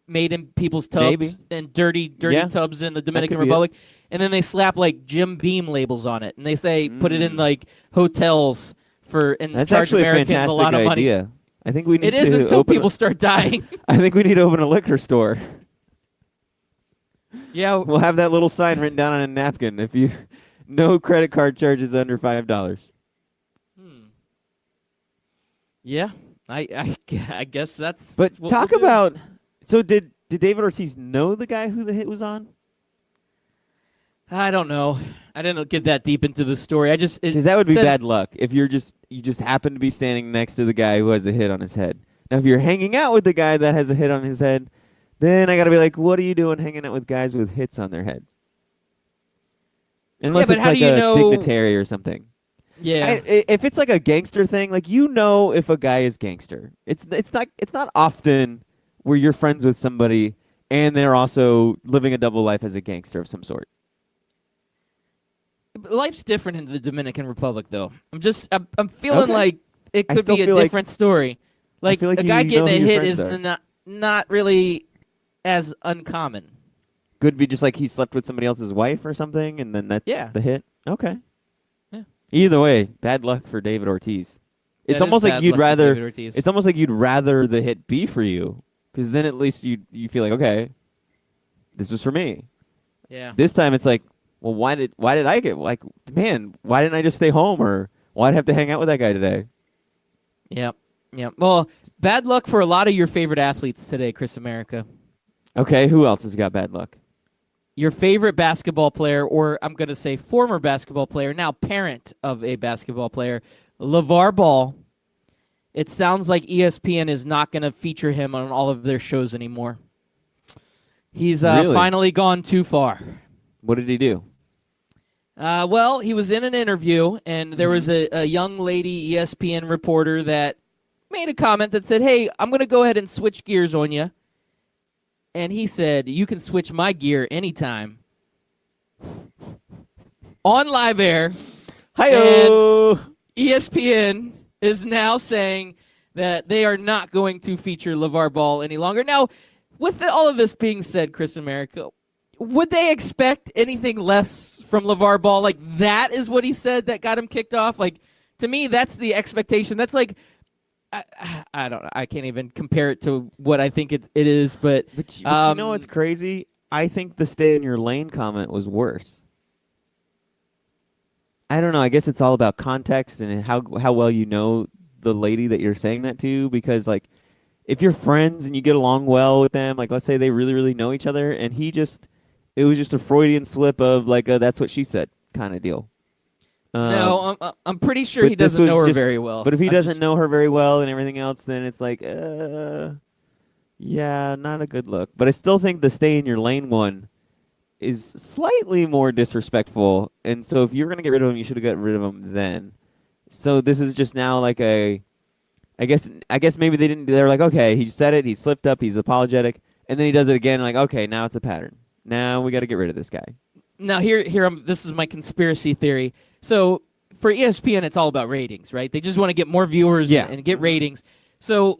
made in people's tubs and dirty tubs in the Dominican Republic, and then they slap like Jim Beam labels on it, and they say put it in like hotels and that's charge actually Americans a fantastic a lot of money. idea. I think we need it is to until open people start dying. I think we need to open a liquor store. Yeah. We'll have that little sign written down on a napkin. If you no credit card charges under $5. Yeah. I guess that's. But what talk we'll do. about. So did David Ortiz know the guy who the hit was on? I don't know. I didn't get that deep into the story. Because that would be said- bad luck if you just happen to be standing next to the guy who has a hit on his head. Now, if you're hanging out with the guy that has a hit on his head, then I got to be like, what are you doing hanging out with guys with hits on their head? Unless but it's how like do you a know- dignitary or something. Yeah. If it's like a gangster thing, like you know if a guy is gangster. It's not often where you're friends with somebody and they're also living a double life as a gangster of some sort. Life's different in the Dominican Republic, though. I'm feeling Okay. like it I could still be a feel like- different story. Like, feel like a guy you know getting who a your hit friends is are. not really as uncommon. Could be just like he slept with somebody else's wife or something, and then that's Yeah. the hit. Okay. Yeah. Either way, bad luck for David Ortiz. That It's is almost like bad you'd luck for rather. David Ortiz. It's almost like you'd rather the hit be for you, because then at least you feel like, okay, this was for me. Yeah. This time it's like, well, why did I get, like, man, why didn't I just stay home, or why'd I have to hang out with that guy today? Yep. Yep. Well, bad luck for a lot of your favorite athletes today, Chris America. Okay, who else has got bad luck? Your favorite basketball player, or I'm going to say former basketball player, now parent of a basketball player, LeVar Ball. It sounds like ESPN is not going to feature him on all of their shows anymore. He's Really? finally gone too far. What did he do? Well, he was in an interview, and there was a young lady ESPN reporter that made a comment that said, hey, I'm going to go ahead and switch gears on you. And he said, you can switch my gear anytime. On live air. Hi-yo! ESPN is now saying that they are not going to feature LeVar Ball any longer. Now, with all of this being said, Chris America, would they expect anything less from LeVar Ball? Like, that is what he said that got him kicked off? Like, to me, that's the expectation. That's like, I don't know. I can't even compare it to what I think it is. But But you know what's crazy? I think the stay in your lane comment was worse. I don't know. I guess it's all about context and how well you know the lady that you're saying that to. Because, like, if you're friends and you get along well with them, like, let's say they really, really know each other, and it was just a Freudian slip of, like, a that's what she said kind of deal. no, I'm pretty sure but he this doesn't know was her just- very well. But if he I doesn't just- know her very well and everything else, then it's like, yeah, not a good look. But I still think the stay in your lane one is slightly more disrespectful. And so if you're going to get rid of him, you should have got rid of him then. So this is just now like I guess maybe they're like, okay, he said it, he slipped up, he's apologetic, and then he does it again, like, okay, now it's a pattern. Now we got to get rid of this guy. Now this is my conspiracy theory. So for ESPN, it's all about ratings, right? They just want to get more viewers Yeah. and get ratings. So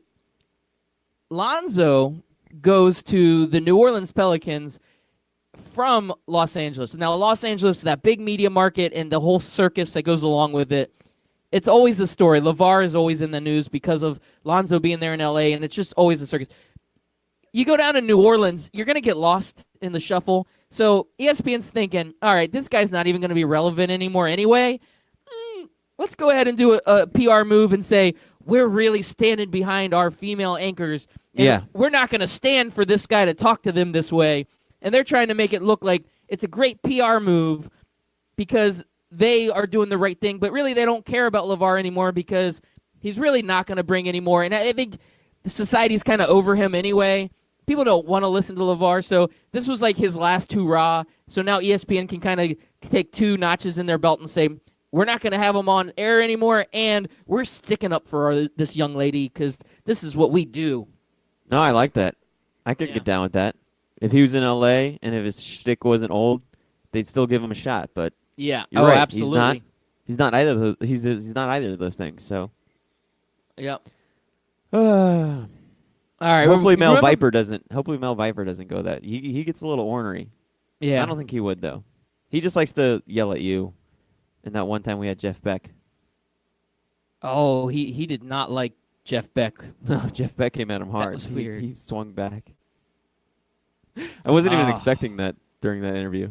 Lonzo goes to the New Orleans Pelicans from Los Angeles. Now, Los Angeles, that big media market and the whole circus that goes along with it, it's always a story. LeVar is always in the news because of Lonzo being there in L.A., and it's just always a circus. You go down to New Orleans, you're going to get lost in the shuffle. So ESPN's thinking, all right, this guy's not even going to be relevant anymore anyway. Let's go ahead and do a PR move and say, we're really standing behind our female anchors. And Yeah. we're not going to stand for this guy to talk to them this way. And they're trying to make it look like it's a great PR move because they are doing the right thing. But really, they don't care about LeVar anymore because he's really not going to bring any more. And I think the society's kind of over him anyway. People don't want to listen to LeVar. So this was like his last hurrah. So now ESPN can kind of take two notches in their belt and say, we're not going to have him on air anymore, and we're sticking up for this young lady because this is what we do. No, I like that. I could Yeah. get down with that. If he was in L.A. and if his shtick wasn't old, they'd still give him a shot. But Yeah. you're right. Absolutely. He's not either. He's not either of those things. So Yep. hopefully All right. Mel remember- Viper doesn't. Hopefully Mel Viper doesn't go that. He gets a little ornery. Yeah. I don't think he would though. He just likes to yell at you. And that one time we had Jeff Beck. Oh, he did not like Jeff Beck. No, Jeff Beck came at him hard. was weird. He swung back. I wasn't even Ah. expecting that during that interview.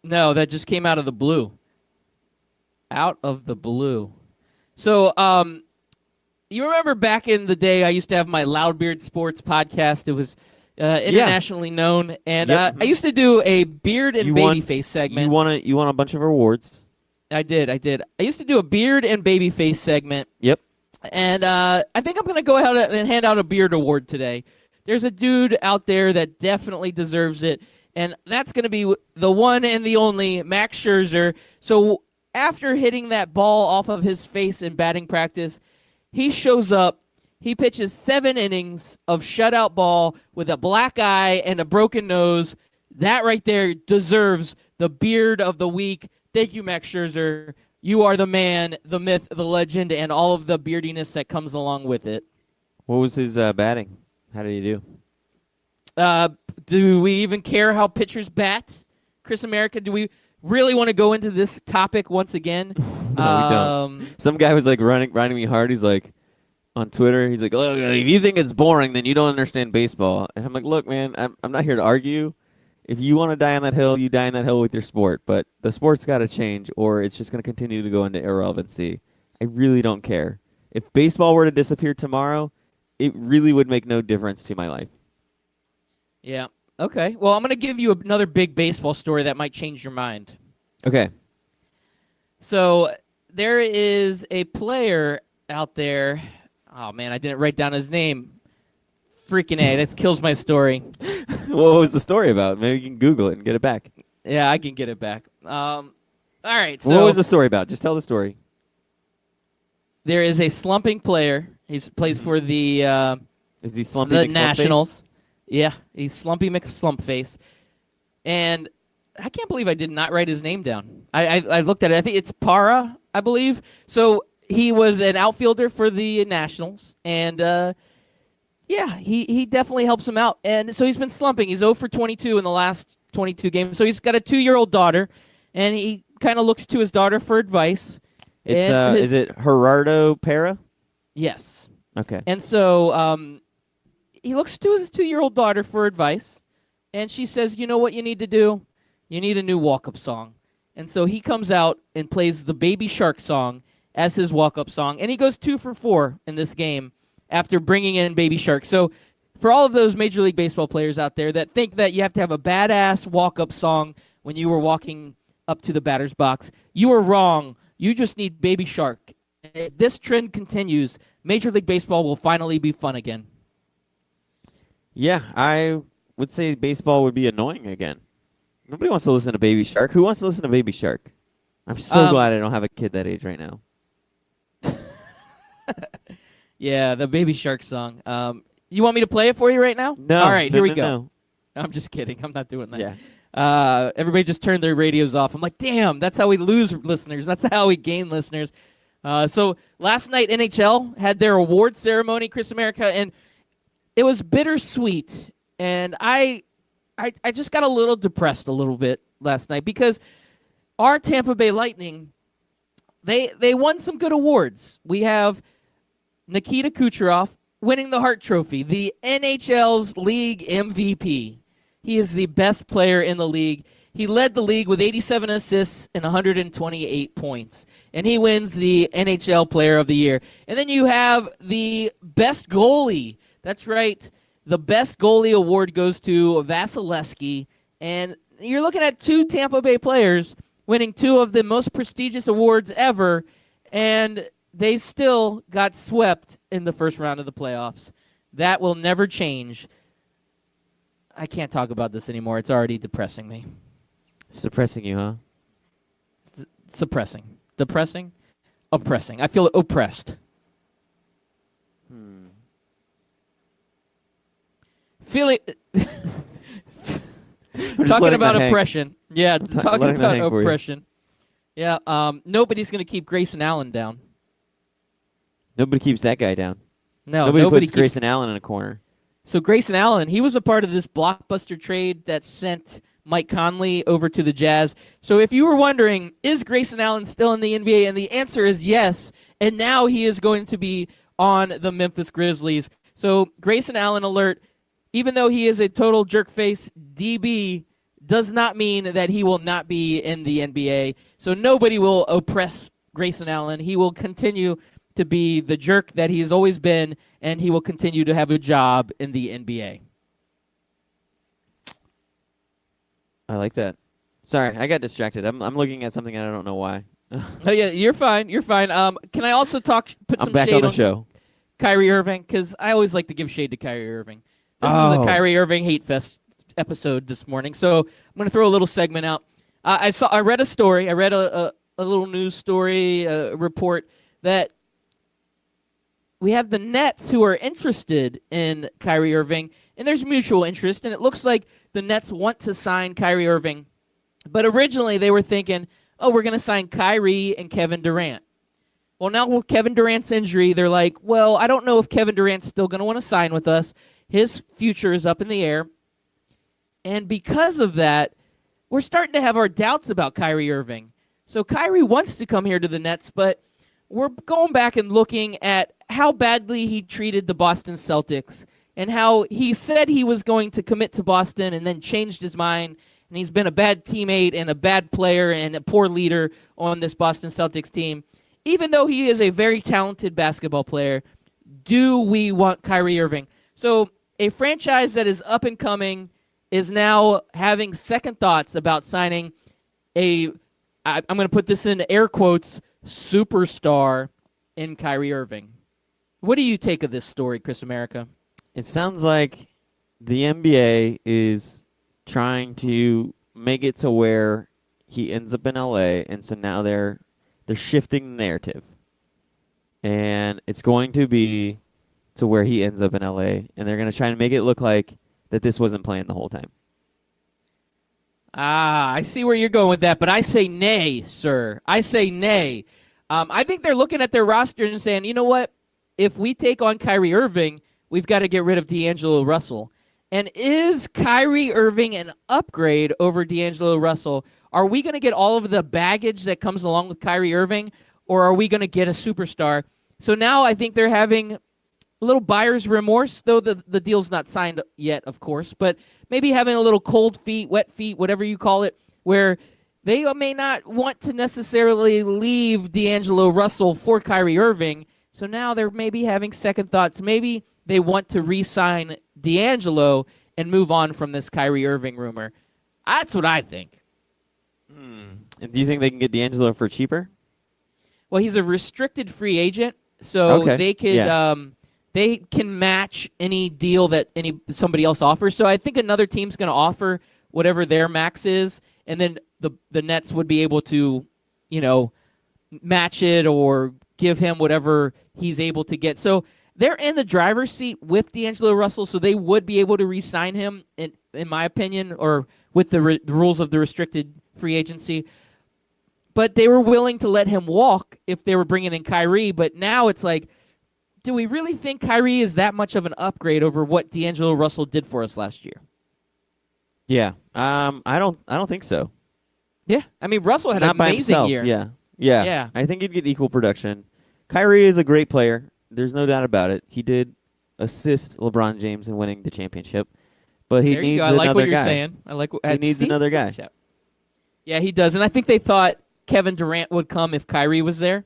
No, that just came out of the blue. Out of the blue. So, you remember back in the day, I used to have my Loudbeard Sports podcast. It was internationally known, and Yep. I used to do a beard and babyface segment. You won a bunch of awards. I did. I used to do a beard and babyface segment. Yep. And I think I'm going to go ahead and hand out a beard award today. There's a dude out there that definitely deserves it, and that's going to be the one and the only Max Scherzer. So after hitting that ball off of his face in batting practice, he shows up. He pitches 7 innings of shutout ball with a black eye and a broken nose. That right there deserves the beard of the week. Thank you, Max Scherzer. You are the man, the myth, the legend, and all of the beardiness that comes along with it. What was his batting? How did he do? Do we even care how pitchers bat? Chris America, do we really want to go into this topic once again? No, we don't. Some guy was like grinding me hard. He's like, on Twitter, he's like, look, if you think it's boring, then you don't understand baseball. And I'm like, look, man, I'm not here to argue. If you want to die on that hill, you die on that hill with your sport. But the sport's got to change, or it's just going to continue to go into irrelevancy. I really don't care. If baseball were to disappear tomorrow, it really would make no difference to my life. Yeah. Okay. Well, I'm going to give you another big baseball story that might change your mind. Okay. So there is a player out there. Oh, man, I didn't write down his name. Freaking A. That kills my story. What was the story about? Maybe you can Google it and get it back. Yeah, I can get it back. All right. So What was the story about? Just tell the story. there is a slumping player. He plays for the Is he slumpy the McSlumpface? Nationals. Yeah, he's Slumpy McSlumpface. And I can't believe I did not write his name down. I looked at it. I think it's Para, I believe. So he was an outfielder for the Nationals. And, yeah, he definitely helps him out. And so he's been slumping. He's 0 for 22 in the last 22 games. So he's got a 2-year-old daughter. And he kind of looks to his daughter for advice. It's And is it Gerardo Para? Yes. Okay. And so he looks to his 2-year-old daughter for advice, and she says, you know what you need to do? You need a new walk-up song. And so he comes out and plays the Baby Shark song as his walk-up song, and he goes 2 for 4 in this game after bringing in Baby Shark. So for all of those Major League Baseball players out there that think that you have to have a badass walk-up song when you were walking up to the batter's box, you are wrong. You just need Baby Shark. If this trend continues, Major League Baseball will finally be fun again. Yeah, I would say baseball would be annoying again. Nobody wants to listen to Baby Shark. Who wants to listen to Baby Shark? I'm so glad I don't have a kid that age right now. Yeah, the Baby Shark song. You want me to play it for you right now? No. All right, no, here we no, go. no. I'm just kidding. I'm not doing that. Yeah. Everybody just turned their radios off. I'm like, damn, that's how we lose listeners. That's how we gain listeners. So last night, NHL had their award ceremony, Chris America, and it was bittersweet. And I just got a little depressed a little bit last night because our Tampa Bay Lightning, they won some good awards. We have Nikita Kucherov winning the Hart Trophy, the NHL's league MVP. He is the best player in the league. He led the league with 87 assists and 128 points. And he wins the NHL Player of the Year. And then you have the best goalie. That's right. The best goalie award goes to Vasilevsky. And you're looking at 2 Tampa Bay players winning 2 of the most prestigious awards ever. And they still got swept in the first round of the playoffs. That will never change. I can't talk about this anymore. It's already depressing me. It's depressing you, huh? Suppressing. Depressing? Oppressing. I feel oppressed. Feeling... talking about oppression. Yeah, talking about oppression. Yeah, nobody's going to keep Grayson Allen down. Nobody keeps that guy down. No, Nobody puts keeps Grayson Allen in a corner. So Grayson Allen, he was a part of this blockbuster trade that sent Mike Conley over to the Jazz. So if you were wondering, is Grayson Allen still in the NBA? And the answer is yes. And now he is going to be on the Memphis Grizzlies. So Grayson Allen alert, even though he is a total jerkface DB, does not mean that he will not be in the NBA. So nobody will oppress Grayson Allen. He will continue to be the jerk that he has always been, and he will continue to have a job in the NBA. I like that. Sorry, I got distracted. I'm looking at something and I don't know why. Oh yeah, you're fine. You're fine. Can I also put I'm some back shade on the show. Kyrie Irving? Because I always like to give shade to Kyrie Irving. This is Oh. a Kyrie Irving hate fest episode this morning, so I'm going to throw a little segment out. I read a story. I read a little news story report that we have the Nets who are interested in Kyrie Irving, and there's mutual interest, and it looks like the Nets want to sign Kyrie Irving. But originally they were thinking, oh, we're going to sign Kyrie and Kevin Durant. Well, now with Kevin Durant's injury, they're like, well, I don't know if Kevin Durant's still going to want to sign with us. His future is up in the air. And because of that, we're starting to have our doubts about Kyrie Irving. So Kyrie wants to come here to the Nets, but we're going back and looking at how badly he treated the Boston Celtics and how he said he was going to commit to Boston and then changed his mind. And he's been a bad teammate and a bad player and a poor leader on this Boston Celtics team. Even though he is a very talented basketball player, do we want Kyrie Irving? So a franchise that is up and coming is now having second thoughts about signing I'm going to put this in air quotes, superstar in Kyrie Irving. What do you take of this story, Chris America? It sounds like the NBA is trying to make it to where he ends up in LA, and so now they're shifting the narrative. And it's going to be to where he ends up in LA, and they're going to try and make it look like that this wasn't planned the whole time. I see where you're going with that, but I say nay, sir. I say nay. I think they're looking at their roster and saying, you know what? If we take on Kyrie Irving, we've got to get rid of D'Angelo Russell. And is Kyrie Irving an upgrade over D'Angelo Russell? Are we going to get all of the baggage that comes along with Kyrie Irving, or are we going to get a superstar? So now I think they're having a little buyer's remorse, though the deal's not signed yet, of course, but maybe having a little cold feet, wet feet, whatever you call it, where they may not want to necessarily leave D'Angelo Russell for Kyrie Irving. So now they're maybe having second thoughts. Maybe they want to re-sign D'Angelo and move on from this Kyrie Irving rumor. That's what I think. And do you think they can get D'Angelo for cheaper? Well, he's a restricted free agent, so Okay. they could they can match any deal that somebody else offers. So I think another team's going to offer whatever their max is, and then the Nets would be able to, match it or give him whatever he's able to get. So they're in the driver's seat with D'Angelo Russell, so they would be able to re-sign him, in my opinion, or with the rules of the restricted free agency. But they were willing to let him walk if they were bringing in Kyrie. But now it's like, do we really think Kyrie is that much of an upgrade over what D'Angelo Russell did for us last year? Yeah. I don't think so. Yeah. I mean, Russell had Not an by amazing himself. year. Yeah. Yeah. I think he'd get equal production. Kyrie is a great player. There's no doubt about it. He did assist LeBron James in winning the championship, but he There you needs go. I another like what you're guy. saying. I like He needs another guy. Yeah, he does. And I think they thought Kevin Durant would come if Kyrie was there.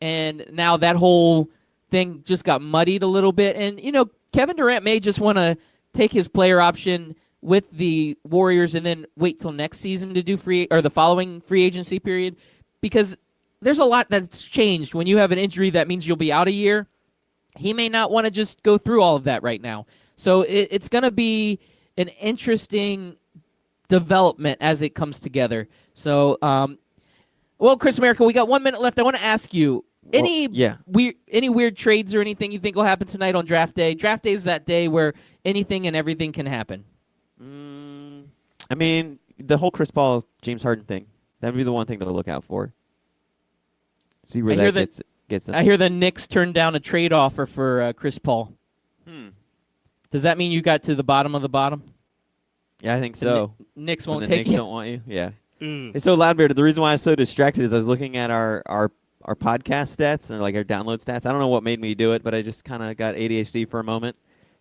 And now that whole thing just got muddied a little bit. And, Kevin Durant may just want to take his player option with the Warriors and then wait till next season to do the following free agency period, because there's a lot that's changed. When you have an injury, that means you'll be out a year. He may not want to just go through all of that right now. So it's going to be an interesting development as it comes together. So, Chris America, we got 1 minute left. I want to ask you, any weird trades or anything you think will happen tonight on draft day? Draft day is that day where anything and everything can happen. I mean, the whole Chris Paul, James Harden thing, that would be the one thing to look out for. See where that gets them. I hear the Knicks turned down a trade offer for Chris Paul. Does that mean you got to the bottom of the bottom? Yeah, I think so. Knicks When won't the take Knicks you. don't want you. Yeah. It's so loud, Beard. The reason why I was so distracted is I was looking at our podcast stats and like our download stats. I don't know what made me do it, but I just kind of got ADHD for a moment.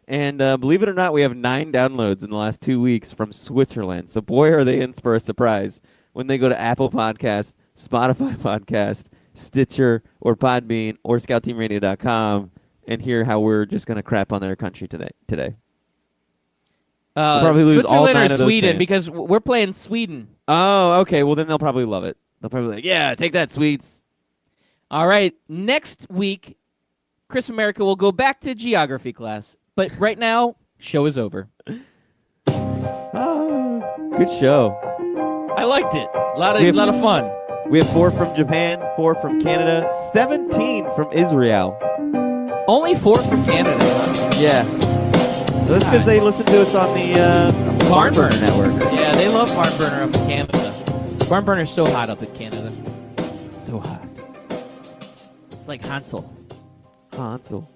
And believe it or not, we have 9 downloads in the last 2 weeks from Switzerland. So boy, are they in for a surprise when they go to Apple Podcast, Spotify Podcast, Stitcher, or Podbean, or ScoutTeamRadio.com and hear how we're just going to crap on their country today. We'll probably lose all Switzerland 9 or of those Sweden fans. because we're playing Sweden. Oh, okay. Well, then they'll probably love it. They'll probably be like, yeah, take that, Swedes. All right, next week, Chris America will go back to geography class. But right now, show is over. Good show. I liked it. A lot We have- of fun. We have 4 from Japan, 4 from Canada, 17 from Israel. Only 4 from Canada. Huh? Yeah. That's because they listen to us on the Barn Burner Network. Yeah, they love Barn Burner up in Canada. Barn Burner's so hot up in Canada. So hot. It's like Hansel. Hansel.